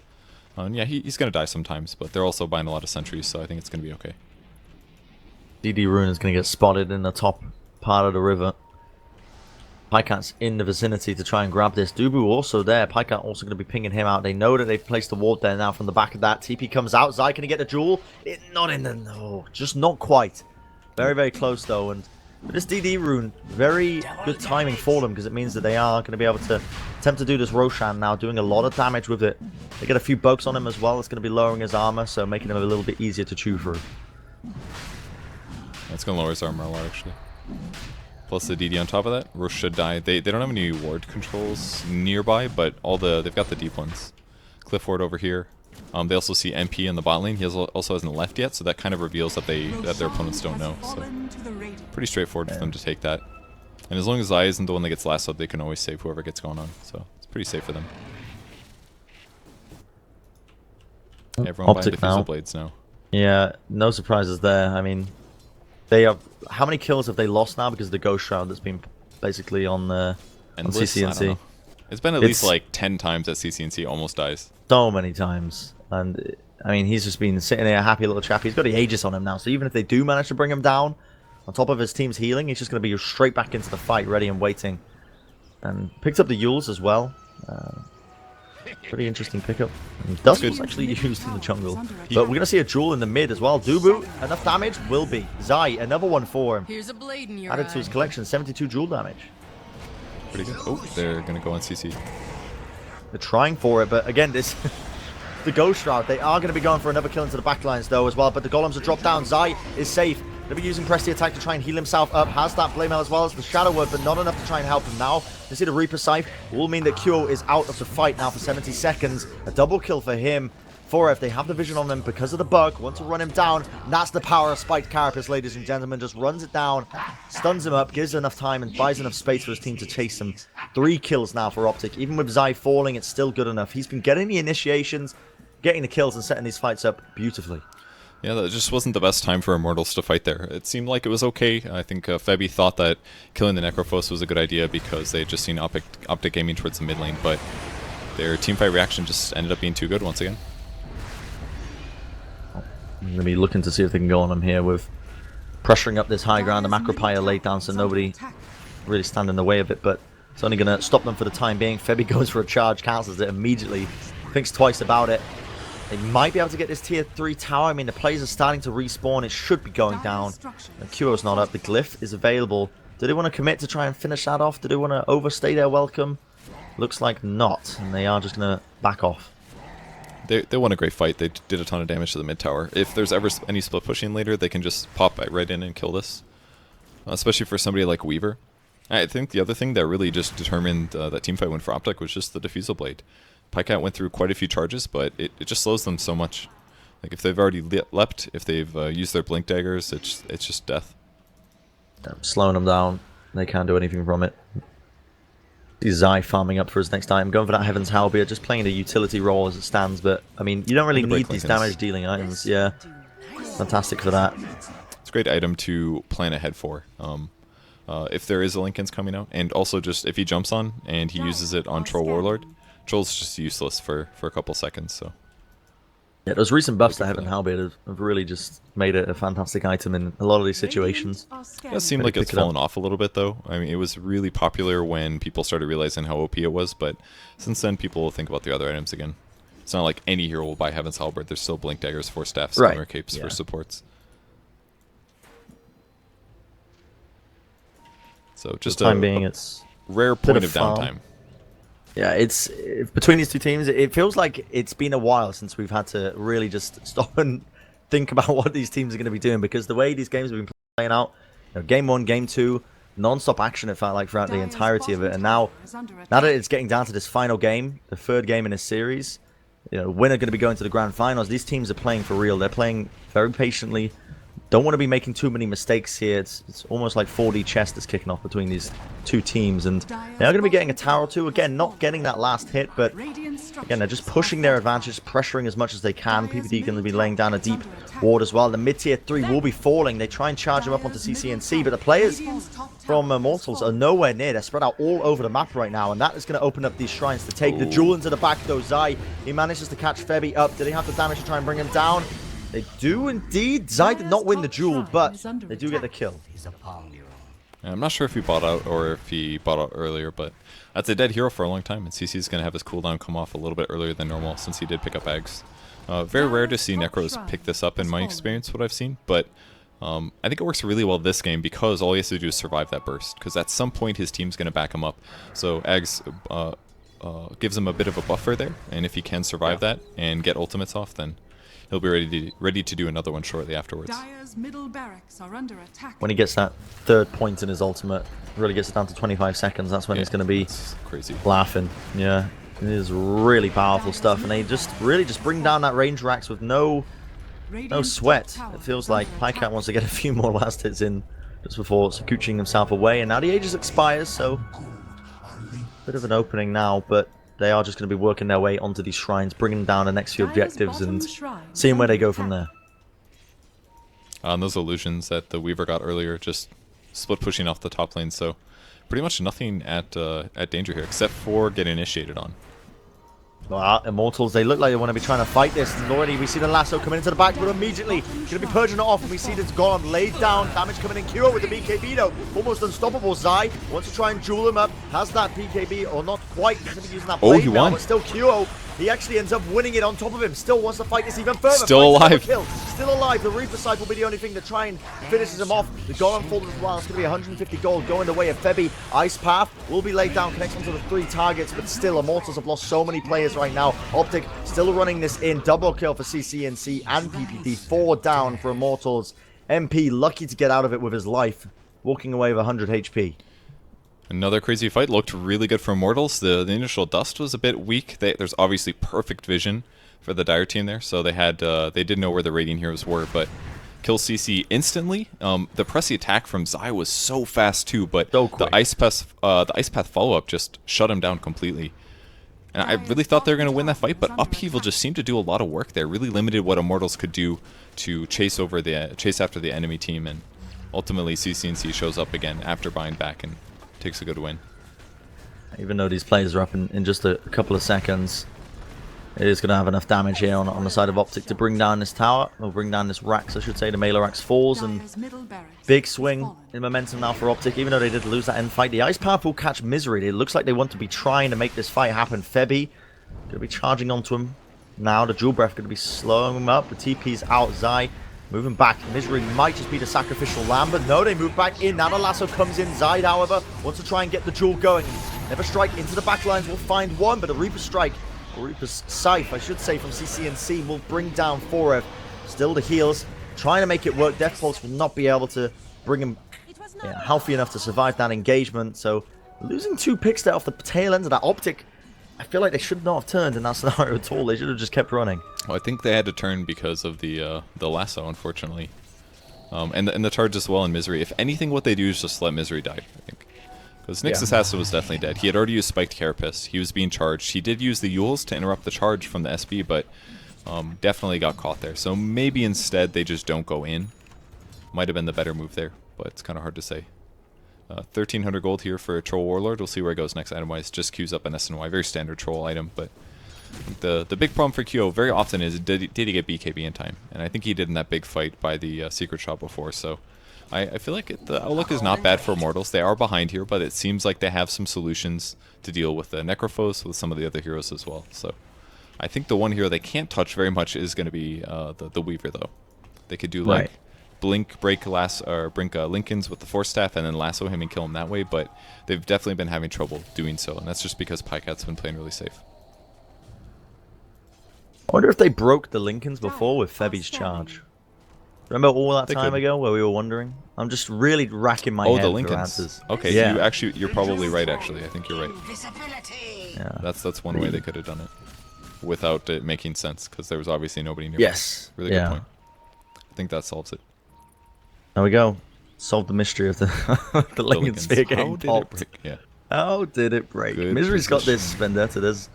And yeah, he's going to die sometimes, but they're also buying a lot of sentries, so I think it's going to be okay. DD Rune is going to get spotted in the top part of the river. Pycat's in the vicinity to try and grab this. Dubu also there. Pycat also going to be pinging him out. They know that they've placed the ward there now from the back of that. TP comes out. Zai, can he get the jewel? Not in the... No, just not quite. Very, very close though. And with this DD rune, very good timing for them, because it means that they are going to be able to attempt to do this Roshan now, doing a lot of damage with it. They get a few bugs on him as well. It's going to be lowering his armor, so making him a little bit easier to chew through. That's going to lower his armor a lot, actually. Plus the DD on top of that. Rosh should die. They don't have any ward controls nearby, but they've got the deep ones. Cliff ward over here. They also see MP in the bot lane. He also hasn't left yet, so that kind of reveals that their opponents don't know. So pretty straightforward for them to take that. And as long as Zai isn't the one that gets lassoed, they can always save whoever gets going on. So it's pretty safe for them. Everyone buying diffusal blades now. Yeah, no surprises there. I mean, they have... How many kills have they lost now because of the Ghost Shroud that's been basically on CCNC? It's been at least like 10 times that CCNC almost dies. So many times. And, I mean, he's just been sitting there, a happy little chap. He's got the Aegis on him now, so even if they do manage to bring him down, on top of his team's healing, he's just going to be straight back into the fight, ready and waiting. And picked up the Yules as well. Pretty interesting pickup. And Dusk was actually used in the jungle. But we're going to see a jewel in the mid as well. Dubu, enough damage? Will be. Zai, another one for him. Here's a blade in your Added to his collection, 72 jewel damage. Pretty good. Oh, they're going to go on CC. They're trying for it, but again, this... the Ghost Shroud, they are going to be going for another kill into the backlines though as well, but the golems are dropped down. Zai is safe. They'll be using Press the attack to try and heal himself up. Has that Flame as well as the Shadow Word, but not enough to try and help him now. You see the Reaper Scythe will mean that Kyo is out of the fight now for 70 seconds. A double kill for him. 4F, they have the vision on him because of the bug. Want to run him down. And that's the power of Spiked Carapace, ladies and gentlemen. Just runs it down, stuns him up, gives enough time, and buys enough space for his team to chase him. 3 kills now for Optic. Even with Zai falling, it's still good enough. He's been getting the initiations, getting the kills, and setting these fights up beautifully. Yeah, that just wasn't the best time for Immortals to fight there. It seemed like it was okay. I think Febi thought that killing the Necrophos was a good idea because they had just seen Optic Gaming towards the mid lane, but their teamfight reaction just ended up being too good once again. I'm going to be looking to see if they can go on him here with pressuring up this high ground. The Macropire laid down so nobody really stand in the way of it, but It's only going to stop them for the time being. Febby goes for a charge, cancels it immediately, thinks twice about it. They might be able to get this tier 3 tower. I mean, the players are starting to respawn. It should be going down. The Curo's not up. The glyph is available. Do they want to commit to try and finish that off? Do they want to overstay their welcome? Looks like not. And they are just going to back off. They won a great fight. They did a ton of damage to the mid tower. If there's ever any split pushing later, they can just pop right in and kill this. Especially for somebody like Weaver. I think the other thing that really just determined that teamfight win for Optic was just the Diffusal Blade. Pycat went through quite a few charges, but it just slows them so much. Like if they've already leapt, if they've used their blink daggers, it's just death. Slowing them down. They can't do anything from it. See Zai farming up for his next item, going for that Heaven's Halberd, just playing the utility role as it stands, but I mean, you don't really need these damage dealing items. Yeah, fantastic for that. It's a great item to plan ahead for. If there is a Linken's coming out, and also just if he jumps on and he uses it on Troll Warlord, Troll's just useless for a couple seconds. So yeah, those recent buffs to Heaven Halberd have really just made it a fantastic item in a lot of these situations. It does seem like it's fallen off a little bit, though. I mean, it was really popular when people started realizing how OP it was, but since then, people will think about the other items again. It's not like any hero will buy Heaven's Halberd. There's still Blink Daggers, Force Staffs, Summoner Capes for supports. So just time being, it's rare point of downtime. Yeah, it's between these two teams. It feels like it's been a while since we've had to really just stop and think about what these teams are going to be doing, because the way these games have been playing out, you know, game 1, game 2, non-stop action. It felt like throughout the entirety of it, and now that it's getting down to this final game, the 3rd game in a series, you know, winner going to be going to the grand finals. These teams are playing for real. They're playing very patiently. Don't want to be making too many mistakes here. It's almost like 4D chess that's kicking off between these two teams, and they're going to be getting a tower or two. Again, not getting that last hit, but again, they're just pushing their advantage, pressuring as much as they can. PPD going to be laying down a deep ward as well. The mid-tier 3 will be falling. They try and charge him up onto CCNC, but the players from Immortals are nowhere near. They're spread out all over the map right now, and that is going to open up these shrines to take the jewel into the back, though. Zai, he manages to catch Febby up. Did he have the damage to try and bring him down? They do indeed. Zai did not win the duel, but they do get the kill. I'm not sure if he bought out or if he bought out earlier, but that's a dead hero for a long time, and CC is going to have his cooldown come off a little bit earlier than normal since he did pick up eggs. Very rare to see Necros pick this up in my experience, what I've seen, but I think it works really well this game because all he has to do is survive that burst, because at some point his team's going to back him up. So eggs gives him a bit of a buffer there, and if he can survive that and get ultimates off, then he'll be ready to do another one shortly afterwards. When he gets that 3rd point in his ultimate, really gets it down to 25 seconds, that's when he's going to be crazy laughing. Yeah, it is really powerful stuff, and they just really bring down that range racks with no sweat. It feels like Pycat wants to get a few more last hits in just before scooching himself away, and now the Aegis expires, so bit of an opening now, but they are just going to be working their way onto these shrines, bringing down the next few objectives and seeing where they go from there. On those illusions that the Weaver got earlier, just split pushing off the top lane, so pretty much nothing at danger here, except for get initiated on. Well, Immortals, they look like they want to be trying to fight this, and already we see the lasso coming into the back, but immediately going to be purging it off, and we see that's gone, laid down, damage coming in. Kuro with the BKB though, almost unstoppable. Zai wants to try and jewel him up, has that BKB, or not quite, he's going to be using that blade he now, won. But still Kuro, he actually ends up winning it on top of him, still wants to fight this even further. Still alive. Still alive, the Reaper Sight will be the only thing that try and finishes him off. The Golem falls as well, it's going to be 150 gold going the way of Febby. Ice Path will be laid down, connects onto the 3 targets, but still Immortals have lost so many players right now. Optic still running this in, double kill for CCNC and PPD, 4 down for Immortals. MP lucky to get out of it with his life, walking away with 100 HP. Another crazy fight, looked really good for Immortals. The initial dust was a bit weak. There's obviously perfect vision for the Dire team there, so they did know where the Radiant heroes were, but kill CC instantly. The pressy attack from Zai was so fast too, but the Ice Path follow-up just shut him down completely. And I really thought they were going to win that fight, but Upheaval just seemed to do a lot of work there. Really limited what Immortals could do to chase after the enemy team, and ultimately CCNC shows up again after buying back and takes a good win. Even though these players are up in just a couple of seconds, It is going to have enough damage here on the side of Optic to bring down this tower, or bring down this Rax, I should say. The melee Rax falls, and Dire's middle barracks big has swing fallen. in momentum now for Optic, even though they did lose that end fight. The Ice Path will catch Misery. It looks like they want to be trying to make this fight happen. Febby going to be charging onto him now. The Dual Breath going to be slowing him up. The TP's out. Zai moving back. Misery might just be the sacrificial lamb, but no, they move back in. Now the lasso comes in. Zai, however, wants to try and get the Duel going. Never Strike into the back lines will find one, but a Reaper Strike, or Reaper's Scythe, I should say, from CCNC will bring down Forev. Still the heals, trying to make it work. Death Pulse will not be able to bring him healthy enough to survive that engagement, so losing 2 picks there off the tail end of that Optic. I feel like they should not have turned in that scenario at all. They should have just kept running. Well, I think they had to turn because of the lasso, unfortunately. And the charge as well in Misery. If anything, what they do is just let Misery die, I think. Because Nyx Assassin was definitely dead. He had already used Spiked Carapace. He was being charged. He did use the Yules to interrupt the charge from the SB, but definitely got caught there. So maybe instead they just don't go in. Might have been the better move there, but it's kind of hard to say. 1,300 gold here for a Troll Warlord. We'll see where it goes next item-wise. Just queues up an SNY. Very standard Troll item, but the big problem for QO very often is did he get BKB in time? And I think he did in that big fight by the Secret Shop before, so I feel like the outlook is not bad for Immortals. They are behind here, but it seems like they have some solutions to deal with the Necrophos, with some of the other heroes as well. So I think the one hero they can't touch very much is going to be the Weaver, though. They could do like Blink, break Lincolns with the Force Staff, and then lasso him and kill him that way, but they've definitely been having trouble doing so, and that's just because Pycat's been playing really safe. I wonder if they broke the Lincolns before with Febby's charge. Remember all that time ago where we were wondering? I'm just really racking my head the Lincolns. for answers. Okay, yeah. You're probably right. Actually, I think you're right. Yeah. That's one way they could have done it without it making sense, because there was obviously nobody nearby. Yes. Really good point. I think that solves it. There we go. Solved the mystery of the the Lincoln Sphere getting How did popped. it break? Yeah. How did it break? Good Misery's got this Vendetta. There's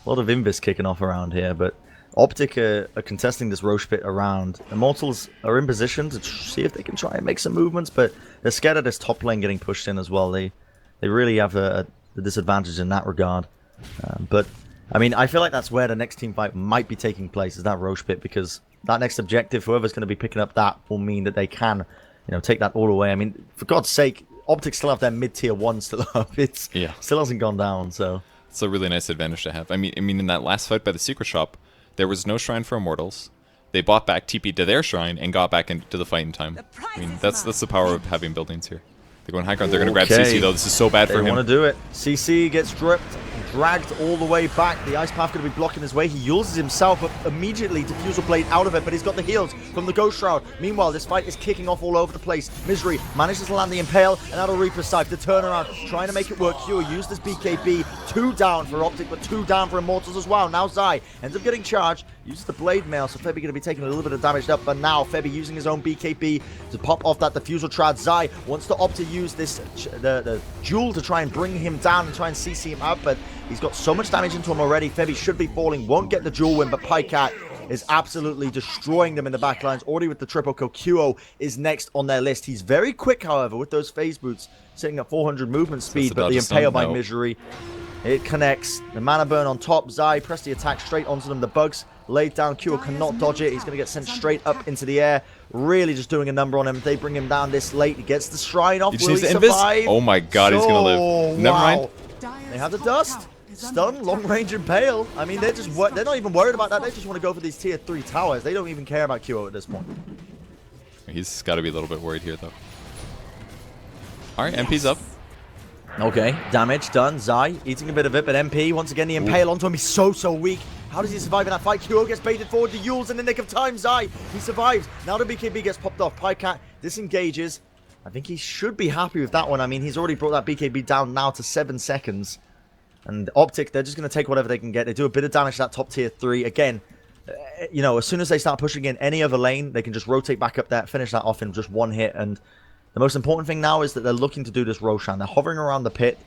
a lot of Invis kicking off around here, but Optic are contesting this Roche pit around. Immortals are in position to see if they can try and make some movements, but they're scared of this top lane getting pushed in as well. They really have the disadvantage in that regard. But, I mean, I feel like that's where the next team fight might be taking place, is that Roche pit, because that next objective, whoever's going to be picking up that, will mean that they can, take that all away. I mean, for God's sake, Optic still have their mid-tier 1 still up. It's still hasn't gone down, so... It's a really nice advantage to have. I mean, in that last fight by the Secret Shop, there was no shrine for Immortals. They bought back TP to their shrine and got back into the fight in time. I mean, that's the power of having buildings here. They're going high ground. They're going to grab CC, though. This is so bad for him. They want to do it. CC gets dripped, dragged all the way back. The Ice Path going to be blocking his way. He uses himself up immediately. Diffusal Blade out of it, but he's got the heals from the Ghost Shroud. Meanwhile, this fight is kicking off all over the place. Misery manages to land the Impale, and that'll Reaper Scythe to turn around, trying to make it work. Cure used this BKB. 2 down for Optic, but 2 down for Immortals as well. Now Zai ends up getting charged. Uses the Blade Mail, so Febby going to be taking a little bit of damage up, but now Febby using his own BKB to pop off that Diffusal Trad. Zai wants to opt to use this the Jewel to try and bring him down and try and CC him up, but he's got so much damage into him already. Febby should be falling, won't get the Jewel win, but Pycat is absolutely destroying them in the backlines, already with the triple kill. QO is next on their list. He's very quick, however, with those phase boots, sitting at 400 movement speed, but the Impale by Misery, it connects. The mana burn on top. Zai press the attack straight onto them. The bugs laid down. QO cannot dodge it. He's going to get sent straight up into the air. Really just doing a number on him. They bring him down this late. He gets the shrine off. Will he survive? Oh my god, he's going to live. Never mind. They have the dust. Stun, long range Impale. I mean, they're not even worried about that. They just want to go for these tier 3 towers. They don't even care about QO at this point. He's got to be a little bit worried here, though. Alright, MP's up. Okay, damage done. Zai eating a bit of it, but MP, once again, the Impale onto him. He's so weak. How does he survive in that fight? QO gets baited forward. The Yules in the nick of time. Zai, he survives. Now the BKB gets popped off. Pycat disengages. I think he should be happy with that one. I mean, he's already brought that BKB down now to 7 seconds. And Optic, they're just going to take whatever they can get. They do a bit of damage to that top tier 3. Again, as soon as they start pushing in any other lane, they can just rotate back up there, finish that off in just 1 hit. And the most important thing now is that they're looking to do this Roshan. They're hovering around the pit.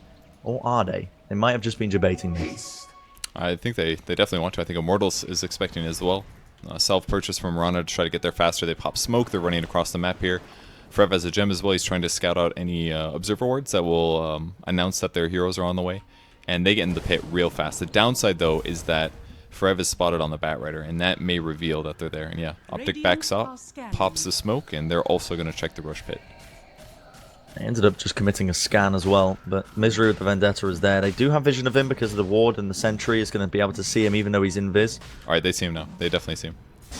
Or are they? They might have just been debating this. I think they definitely want to. I think Immortals is expecting as well. Self-purchase from Rana to try to get there faster. They pop smoke. They're running across the map here. Frev has a gem as well. He's trying to scout out any observer wards that will announce that their heroes are on the way. And they get in the pit real fast. The downside, though, is that Forev is spotted on the Batrider, and that may reveal that they're there. And yeah, Optic backs up, pops the smoke, and they're also going to check the Rush Pit. They ended up just committing a scan as well, but Misery with the Vendetta is there. They do have vision of him because of the ward, and the Sentry is going to be able to see him even though he's in Viz. Alright, they see him now. They definitely see him.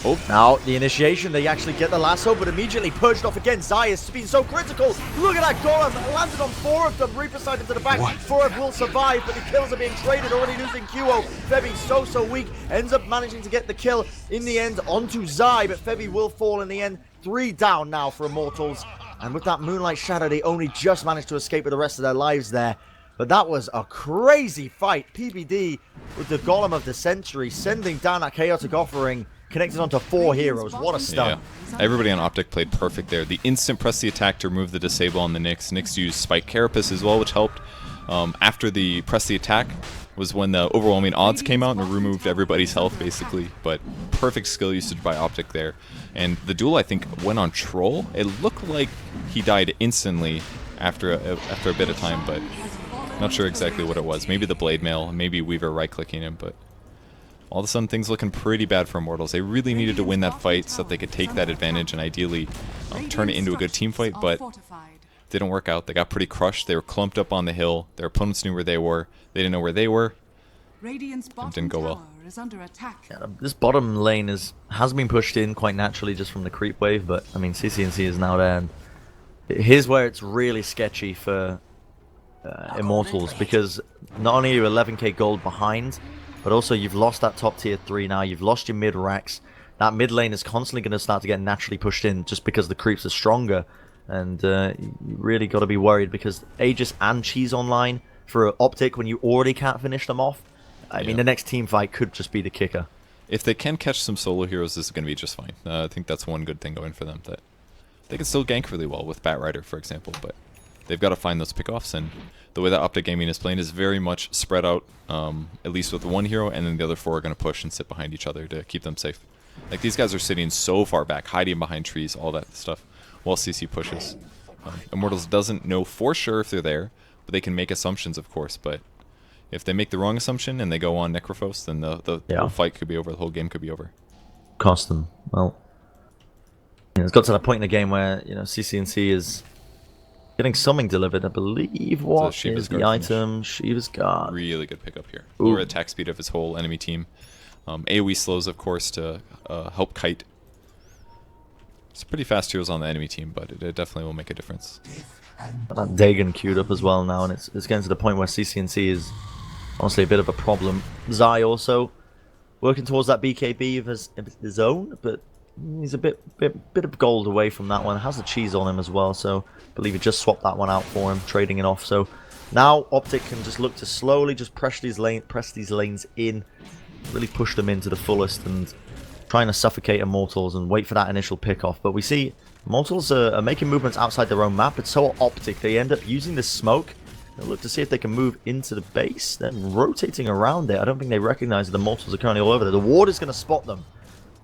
Oh, now the initiation, they actually get the lasso, but immediately purged off again. Zai has been so critical. Look at that golem, landed on 4 of them. Reaper side into the back. Forev will survive, but the kills are being traded. Already losing QO. Febby so weak. Ends up managing to get the kill in the end onto Zai, but Febby will fall in the end. 3 down now for Immortals. And with that Moonlight Shadow, they only just managed to escape with the rest of their lives there. But that was a crazy fight. PBD with the Golem of the Century sending down that Chaotic Offering, connected onto 4 heroes. What a stun. Yeah. Everybody on Optic played perfect there. The instant press the attack to remove the disable on the Nyx. Nyx used Spike Carapace as well, which helped. After the press the attack was when the overwhelming odds came out and removed everybody's health, basically. But perfect skill usage by Optic there. And the duel, I think, went on Troll. It looked like he died instantly after a bit of time, but not sure exactly what it was. Maybe the Blade Mail, maybe Weaver right-clicking him, but all of a sudden things looking pretty bad for Immortals. They really needed to win that fight so that they could take that advantage and ideally turn it into a good team fight, but didn't work out. They got pretty crushed. They were clumped up on the hill. Their opponents knew where they were. They didn't know where they were. Radiant's bottom didn't go well. tower is under attack. Yeah, this bottom lane has been pushed in quite naturally just from the creep wave, but I mean CCNC is now there. And here's where it's really sketchy for Immortals, because not only are you 11k gold behind, but also you've lost that top tier 3 now. You've lost your mid racks. That mid lane is constantly going to start to get naturally pushed in just because the creeps are stronger. And you really got to be worried because Aegis and Cheese online for Optic when you already can't finish them off. I mean, the next team fight could just be the kicker. If they can catch some solo heroes, this is going to be just fine. I think that's one good thing going for them, that they can still gank really well with Batrider, for example, but they've got to find those pickoffs, and the way that Optic Gaming is playing is very much spread out, at least with one hero, and then the other 4 are going to push and sit behind each other to keep them safe. Like, these guys are sitting so far back, hiding behind trees, all that stuff, while CC pushes. Immortals doesn't know for sure if they're there, but they can make assumptions, of course, but if they make the wrong assumption and they go on Necrophos, then the whole fight could be over, the whole game could be over. Cost them. Well, it's got to that point in the game where, you know, CCNC is getting something delivered. I believe what is the item? Shiva's Guard. Really good pickup here. Lower attack speed of his whole enemy team. AoE slows, of course, to help kite. It's pretty fast heroes on the enemy team, but it definitely will make a difference. That Dagon queued up as well now, and it's getting to the point where CCNC is honestly a bit of a problem. Zai also working towards that BKB of his own, but he's a bit of gold away from that one. Has the cheese on him as well, so I believe he just swapped that one out for him, trading it off. So now Optic can just look to slowly just press these lanes in, really push them into the fullest, and trying to suffocate Immortals and wait for that initial pickoff. But we see Immortals are making movements outside their own map, but so are Optic. They end up using the smoke. They'll look to see if they can move into the base. They're rotating around it. I don't think they recognize that the Immortals are currently all over there. The ward is going to spot them.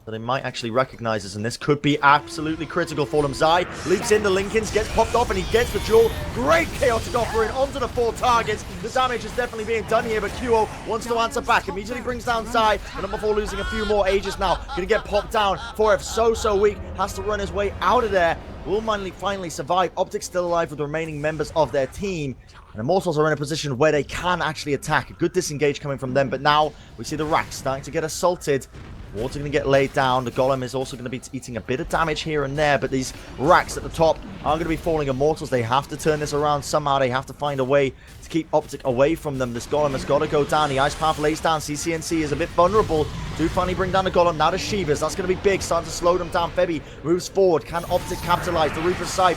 So they might actually recognize this, and this could be absolutely critical for them. Zai leaps in the Lincolns, gets popped off, and he gets the jewel. Great chaotic offering onto the 4 targets. The damage is definitely being done here, but QO wants to answer back. Immediately brings down Zai, and not before losing a few more Aegis now. Gonna get popped down. 4F so weak, has to run his way out of there. Will finally survive. Optic's still alive with the remaining members of their team. And Immortals are in a position where they can actually attack. A good disengage coming from them, but now we see the racks starting to get assaulted. Wards are going to get laid down. The Golem is also going to be eating a bit of damage here and there, but these racks at the top are going to be falling. Immortals, they have to turn this around somehow. They have to find a way to keep Optic away from them. This Golem has got to go down. The Ice Path lays down. CCNC is a bit vulnerable. Do finally bring down the Golem. Now the Shivas. That's going to be big. Starting to slow them down. Febby moves forward. Can Optic capitalize? The Reaper's side